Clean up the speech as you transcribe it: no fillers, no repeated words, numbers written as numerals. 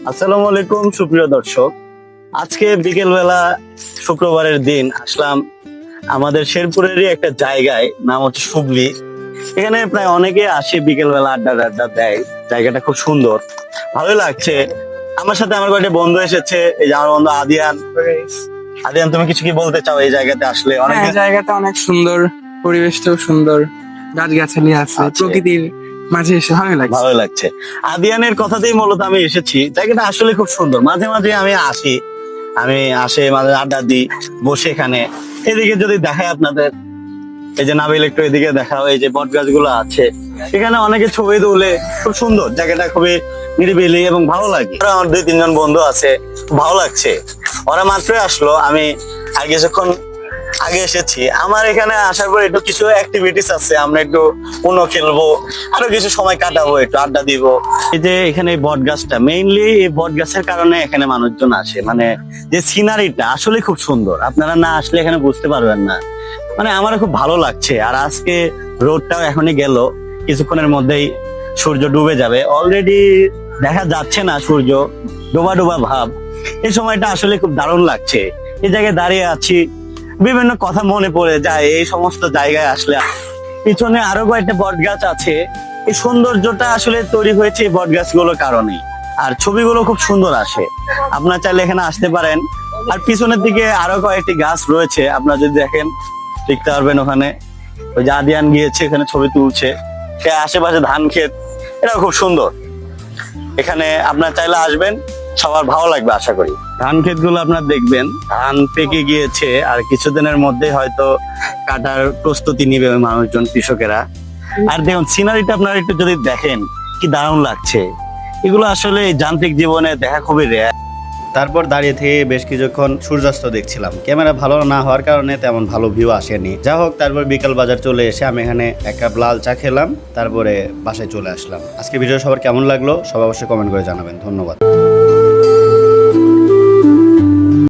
আসসালামু আলাইকুম সুপ্রিয় দর্শক, আজকে বিকেলবেলা শুক্রবারের দিন আসলাম আমাদের শেরপুরেরই একটা জায়গায়, নাম হচ্ছে সুবলি। এখানে প্রায় অনেকে আসে বিকেলবেলা আড্ডা আড্ডা দেয়। জায়গাটা খুব সুন্দর, ভালোই লাগছে। আমার সাথে আমার কয়েকটা বন্ধু এসেছে, এই যে আমার বন্ধু আদিয়ান। আদিয়ান, তুমি কিছু কি বলতে চাও এই জায়গাতে আসলে? অনেক জায়গাটা অনেক সুন্দর, পরিবেশটাও সুন্দর, গাছগাছালি আছে, প্রকৃতির মাঝে এসে ভালো লাগে। ভালো লাগছে। আদিয়ানের কথাতেই মূলত আমি এসেছি। জায়গাটা আসলে খুব সুন্দর। মাঝে মাঝে আমি আসে মাঝে আড্ডা দিই বসে এখানে। এদিকে যদি দেখায় আপনাদের, এই যে নাবিল একটু এদিকে দেখাও, এই যে বট গাছগুলো আছে, এখানে অনেকে ছবি তুলে। খুব সুন্দর জায়গাটা, খুবই নিরিবিলি এবং ভালো লাগে। আমার 2-3 জন বন্ধু আছে, ভালো লাগছে। ওরা মাত্রই আসলো, আমি কিছুক্ষণ আগে এসেছি। আমার এখানে আসার পর একটু কিছু অ্যাক্টিভিটিস আছে, আমরা একটু উনো খেলবো, আরো কিছু সময় কাটাবো, একটু আড্ডা দিব। এই যে এখানে বট গাছটা, মেইনলি এই বট গাছের কারণে এখানে মানুষজন আসে। মানে যে সিনারিটা আসলে খুব সুন্দর, আপনারা না আসলে এখানে বুঝতে পারবেন না। মানে আমার খুব ভালো লাগছে। আর আজকে রোদটাও এখনই গেল, কিছুক্ষণের মধ্যেই সূর্য ডুবে যাবে। অলরেডি দেখা যাচ্ছে না সূর্য, ডোবা ডোবা ভাব। এই সময়টা আসলে খুব দারুণ লাগছে। এই জায়গায় দাঁড়িয়ে আছি, বিভিন্ন কথা মনে পড়ে যায় এই সমস্ত জায়গায় আসলে। পিছনে আরো কয়েকটা বট গাছ আছে। এই সৌন্দর্যটা আসলে তৈরি হয়েছে এই বট গাছগুলোর কারণে। আর ছবিগুলো খুব সুন্দর আসে। আপনারা চাইলে এখানে আসতে পারেন। আর পিছনের দিকে আরো কয়েকটি গাছ রয়েছে, আপনারা যদি দেখেন দেখতে পারবেন। ওখানে ওই যে আদিয়ান গিয়েছে, এখানে ছবি তুলছে। আশেপাশে ধান ক্ষেত, এটাও খুব সুন্দর। এখানে আপনারা চাইলে আসবেন, সবার ভালো লাগবে আশা করি। ধান ক্ষেত গুলো আপনার দেখবেন, ধান পেকে গিয়েছে, আর কিছুদিনের মধ্যে হয়তো কাটার প্রস্তুতি নিবে মানুষজন, কৃষকেরা। আর দেখুন সিনারিটা আপনারা একটু যদি দেখেন, কি দারুণ লাগছে। এগুলো আসলে যান্ত্রিক জীবনে দেখা খুবই রেয়ার। তারপর দাঁড়িয়ে থেকে বেশ কিছুক্ষণ সূর্যাস্ত দেখছিলাম। ক্যামেরা ভালো না হওয়ার কারণে তেমন ভালো ভিউ আসেনি। যা হোক, তারপর বিকাল বাজার চলে এসে আমি এখানে এক কাপ লাল চা খেলাম, তারপরে বাসায় চলে আসলাম। আজকে ভিডিও সবার কেমন লাগলো সবাই অবশ্যই কমেন্ট করে জানাবেন। ধন্যবাদ।